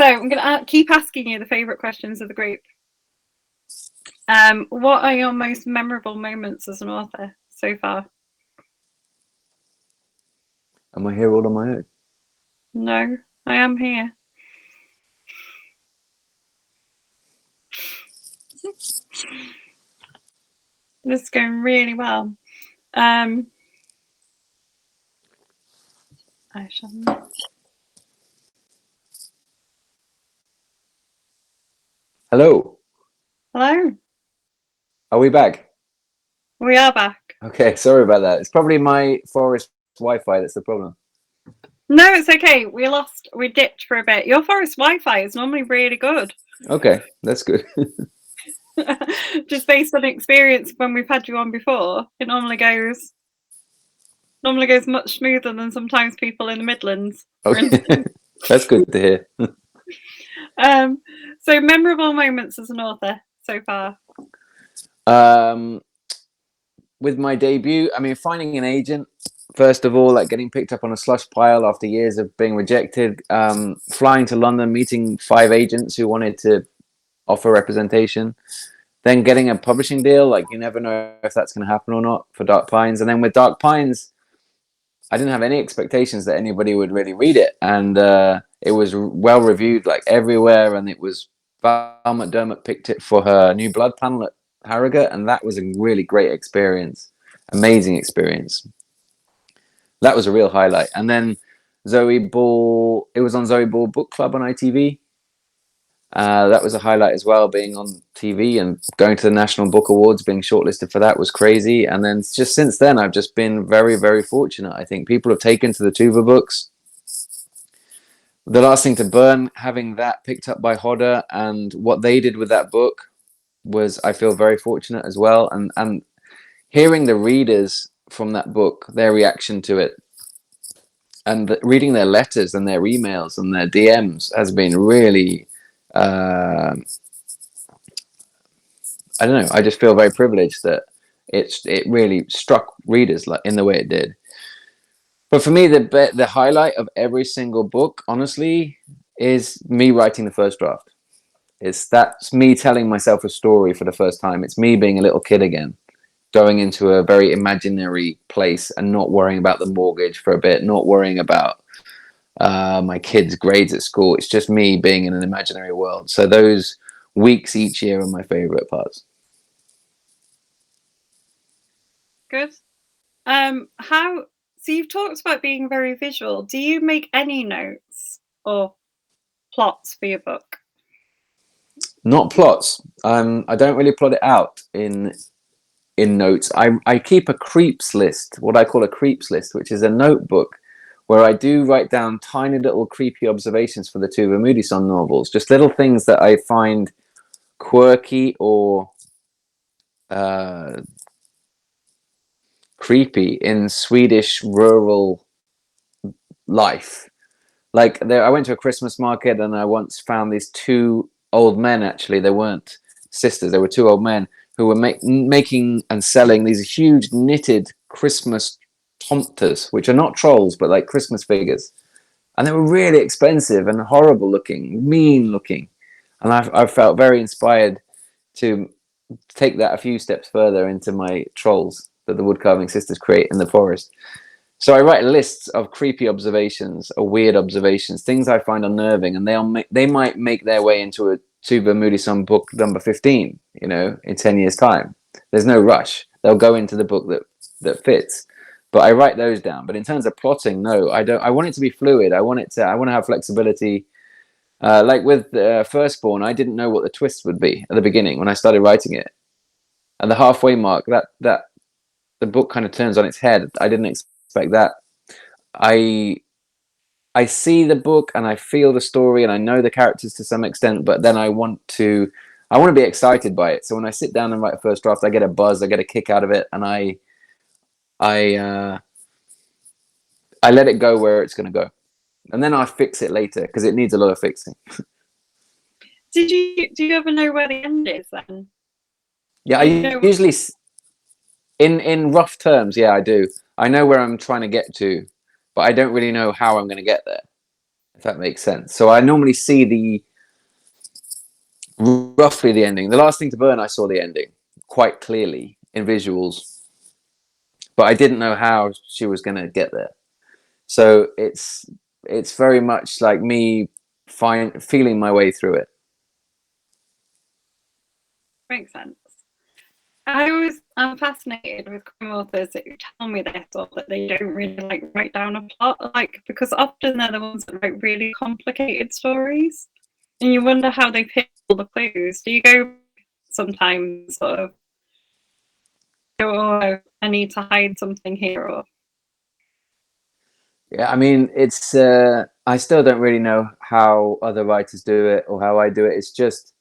I'm gonna keep asking you the favourite questions of the group. What are your most memorable moments as an author so far? Am I here all on my own? No, I am here. This is going really well. I shall. Hello. Hello. Are we back? We are back. Okay, sorry about that. It's probably my forest Wi-Fi that's the problem. No, it's okay. We dipped for a bit. Your forest Wi-Fi is normally really good. Okay, that's good. Just based on experience when we've had you on before, it normally goes much smoother than sometimes people in the Midlands, for Okay, instance. that's good to hear. So memorable moments as an author so far. Um, with my debut, I mean, finding an agent, first of all, like getting picked up on a slush pile after years of being rejected, flying to London, meeting 5 agents who wanted to offer representation, then getting a publishing deal. Like, you never know if that's going to happen or not for Dark Pines. And then with Dark Pines, I didn't have any expectations that anybody would really read it. And it was well reviewed, like everywhere. And it was Val McDermott picked it for her New Blood panel at Harrogate. And that was a really great experience. Amazing experience. That was a real highlight. And then Zoe Ball, it was on Zoe Ball Book Club on ITV. That was a highlight as well, being on TV and going to the National Book Awards, being shortlisted for that was crazy. And then just since then, I've just been very, very fortunate. I think people have taken to the Tuva books. The Last Thing to Burn, having that picked up by Hodder and what they did with that book was, I feel very fortunate as well. And hearing the readers from that book, their reaction to it, and reading their letters and their emails and their DMs has been really, I don't know. I just feel very privileged that it really struck readers like in the way it did. But for me, the highlight of every single book, honestly, is me writing the first draft. That's me telling myself a story for the first time. It's me being a little kid again, going into a very imaginary place and not worrying about the mortgage for a bit, not worrying about my kids' grades at school. It's just me being in an imaginary world. So those weeks each year are my favorite parts. Good. So you've talked about being very visual. Do you make any notes or plots for your book? Not plots. I don't really plot it out in notes. I keep a creeps list, what I call a creeps list, which is a notebook where I do write down tiny little creepy observations for the Tuva Moodyson novels, just little things that I find quirky or creepy in Swedish rural life. Like I went to a Christmas market and I once found these 2 old men. Actually, they weren't sisters; they were 2 old men who were making and selling these huge knitted Christmas tomters, which are not trolls but like Christmas figures, and they were really expensive and horrible looking, mean looking. And I felt very inspired to take that a few steps further into my trolls that the woodcarving sisters create in the forest. So I write lists of creepy observations or weird observations, things I find unnerving, and they might make their way into a Tuva Moodyson book number 15, in 10 years' time. There's no rush. They'll go into the book that fits. But I write those down. But in terms of plotting, no, I don't. I want it to be fluid. I want to have flexibility. Like with Firstborn, I didn't know what the twist would be at the beginning when I started writing it. At the halfway mark, that the book kind of turns on its head. I didn't expect that. I see the book and I feel the story and I know the characters to some extent, but then I want to be excited by it. So when I sit down and write a first draft, I get a buzz, I get a kick out of it, and I let it go where it's going to go, and then I fix it later because it needs a lot of fixing. Do you ever know where the end is then? Yeah, usually in rough terms, yeah, I do. I know where I'm trying to get to, but I don't really know how I'm going to get there, if that makes sense. So I normally see roughly the ending. The Last Thing to Burn, I saw the ending quite clearly in visuals, but I didn't know how she was going to get there. So it's very much like me feeling my way through it. Makes sense. I'm fascinated with crime authors that tell me this, or that they don't really write down a plot, because often they're the ones that write really complicated stories, and you wonder how they pick all the clues? Do you go sometimes sort of, oh, I need to hide something here? Or Yeah, I mean, it's I still don't really know how other writers do it or how I do it. It's just,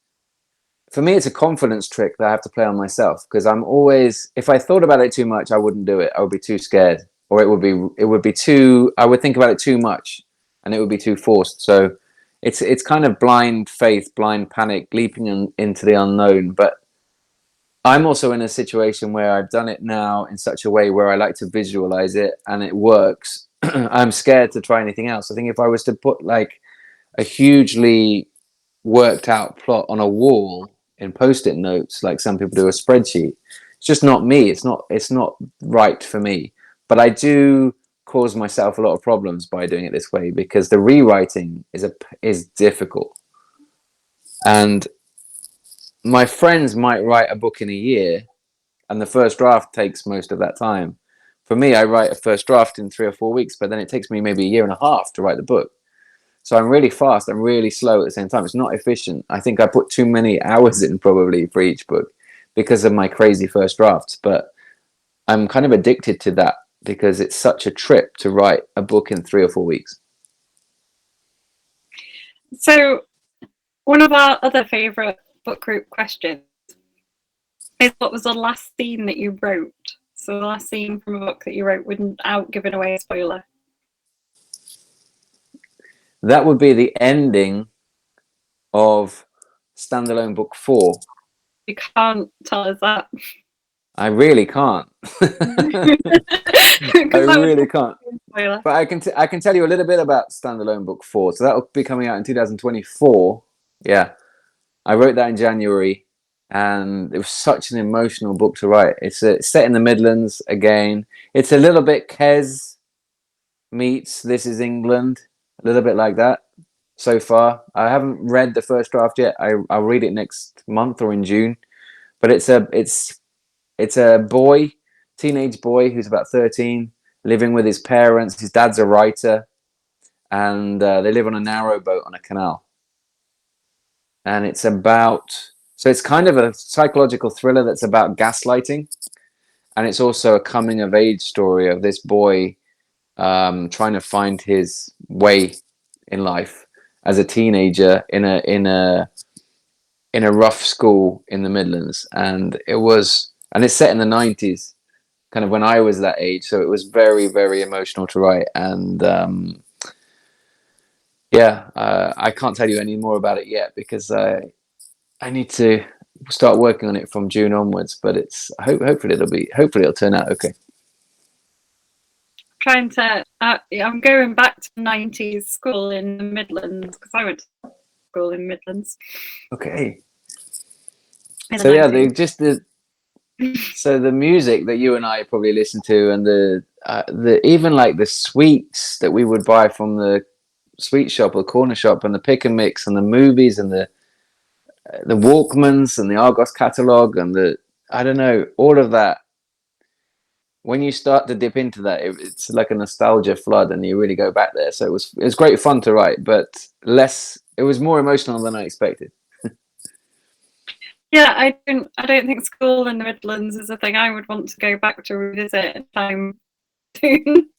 for me, it's a confidence trick that I have to play on myself, because I'm always, if I thought about it too much, I wouldn't do it. I would be too scared, or it would be too, I would think about it too much, and it would be too forced. So it's kind of blind faith, blind panic, leaping into the unknown. But I'm also in a situation where I've done it now in such a way where I like to visualize it, and it works. I'm scared to try anything else. I think if I was to put like a hugely worked out plot on a wall in post-it notes, like some people do a spreadsheet, it's just not me. It's not right for me. But I do cause myself a lot of problems by doing it this way, because the rewriting is difficult. And my friends might write a book in a year, and the first draft takes most of that time. For me, I write a first draft in 3 or 4 weeks, but then it takes me maybe a year and a half to write the book. So I'm really fast. I'm really slow at the same time. It's not efficient. I think I put too many hours in probably for each book because of my crazy first drafts. But I'm kind of addicted to that because it's such a trip to write a book in 3 or 4 weeks. so, one of our other favourite book group questions is, what was the last scene that you wrote? So the last scene from a book that you wrote without giving away a spoiler. That would be the ending of standalone book 4. You can't tell us that. I really can't. I really can't. But I can tell you a little bit about standalone book 4. So that will be coming out in 2024. Yeah, I wrote that in January, and it was such an emotional book to write. It's set in the Midlands again. It's a little bit Kes meets This Is England, a little bit like that. So far, I haven't read the first draft yet. I'll read it next month or in June. But it's a boy, teenage boy who's about 13, living with his parents. His dad's a writer, and they live on a narrow boat on a canal. And it's kind of a psychological thriller that's about gaslighting, and it's also a coming of age story of this boy trying to find his way in life as a teenager in a rough school in the Midlands. And it's set in the 90s, kind of when I was that age, so it was very, very emotional to write. And I can't tell you any more about it yet, because I need to start working on it from June onwards. But hopefully it'll turn out okay. I'm going back to 90s school in the Midlands, because I went to school in Midlands. Okay. So yeah, so the music that you and I probably listen to, and the even like the sweets that we would buy from the sweet shop or corner shop, and the pick and mix, and the movies, and the Walkmans, and the Argos catalog, and I don't know, all of that. When you start to dip into that, it's like a nostalgia flood, and you really go back there. So it was great fun to write, but it was more emotional than I expected. Yeah, I don't think school in the Midlands is a thing I would want to go back to revisit anytime soon.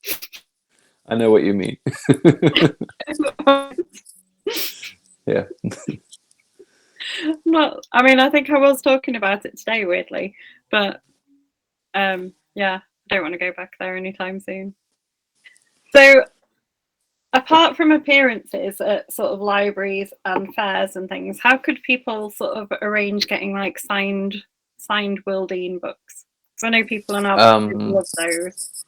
I know what you mean. Yeah. I mean, I think I was talking about it today, weirdly, but yeah, I don't want to go back there anytime soon. So, apart from appearances at sort of libraries and fairs and things, how could people sort of arrange getting like signed Wildine books? Because I know people on our love those.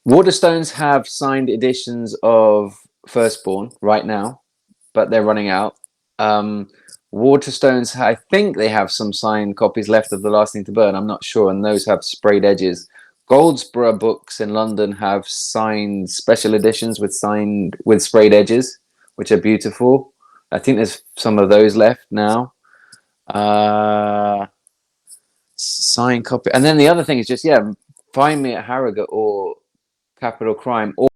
Waterstones have signed editions of Firstborn right now, but they're running out. Waterstones, I think they have some signed copies left of The Last Thing to Burn. I'm not sure, and those have sprayed edges. Goldsborough Books in London have signed special editions with sprayed edges, which are beautiful. I think there's some of those left now. Signed copy, and then the other thing is just find me at Harrogate or Capital Crime. Or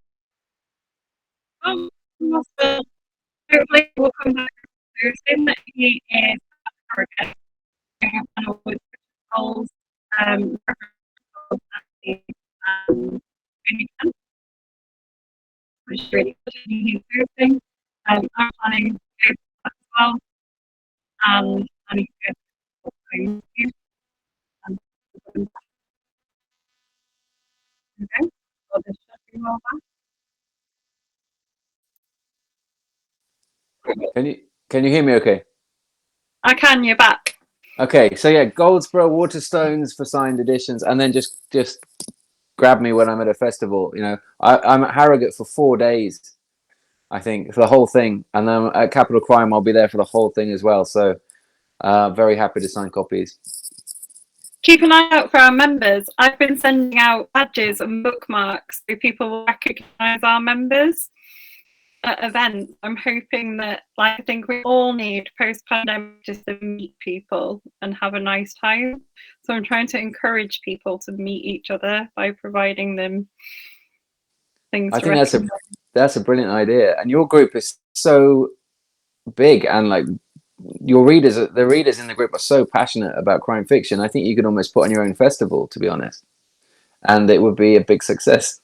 Hopefully we'll come back He is arrogant. And always goals, um, which is really good. He's moving. I'm planning to do that as well. And I need to go to and okay. So this should be well back. Can you hear me okay? I can, you're back. Okay, so yeah, Goldsboro Waterstones for signed editions, and then just grab me when I'm at a festival. You know, I'm at Harrogate for 4 days, I think, for the whole thing, and then at Capital Crime I'll be there for the whole thing as well. So very happy to sign copies. Keep an eye out for our members. I've been sending out badges and bookmarks so people will recognise our members at events. I'm hoping that, like, I think we all need post-pandemic just to meet people and have a nice time. So I'm trying to encourage people to meet each other by providing them things. I think that's a brilliant idea, and your group is so big, and like your readers, the readers in the group are so passionate about crime fiction. I think you could almost put on your own festival, to be honest, and it would be a big success.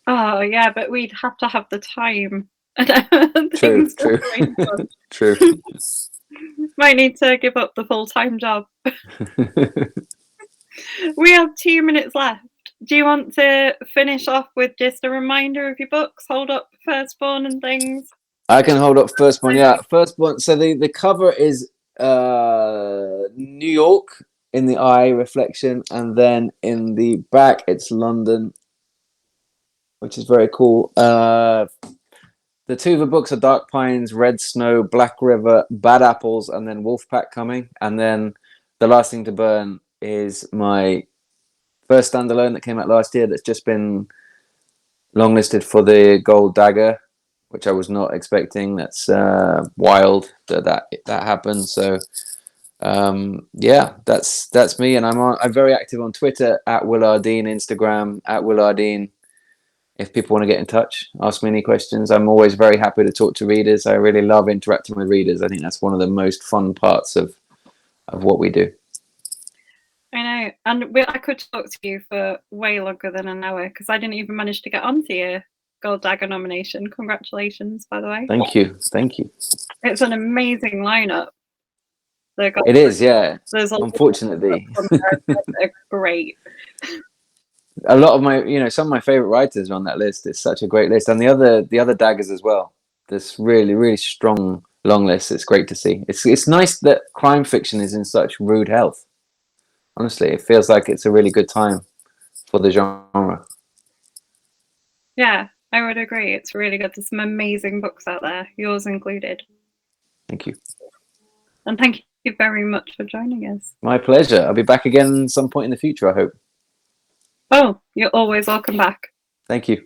Oh yeah, but we'd have to have the time. True. True. Might need to give up the full-time job. We have 2 minutes left. Do you want to finish off with just a reminder of your books? Hold up Firstborn and things. I can hold up Firstborn. Yeah, Firstborn. So the cover is New York in the eye reflection, and then in the back it's London, which is very cool. The two of the books are Dark Pines, Red Snow, Black River, Bad Apples, and then Wolfpack coming. And then The Last Thing to Burn is my first standalone that came out last year that's just been longlisted for the Gold Dagger, which I was not expecting. That's wild that happened. So yeah, that's me, and I'm very active on Twitter at Willardine, Instagram at Willardine. If people want to get in touch, ask me any questions. I'm always very happy to talk to readers. I really love interacting with readers. I think that's one of the most fun parts of what we do. I know, and I could talk to you for way longer than an hour because I didn't even manage to get onto your Gold Dagger nomination. Congratulations, by the way. Thank you. It's an amazing lineup. It is, yeah. Unfortunately, they're great. A lot of some of my favorite writers are on that list. It's such a great list, and the other daggers as well. This really strong long list. It's great to see. It's nice that crime fiction is in such rude health. Honestly, it feels like it's a really good time for the genre. Yeah, I would agree. It's really good. There's some amazing books out there, yours included. Thank you. And thank you very much for joining us. My pleasure. I'll be back again some point in the future, I hope. Oh, you're always welcome back. Thank you.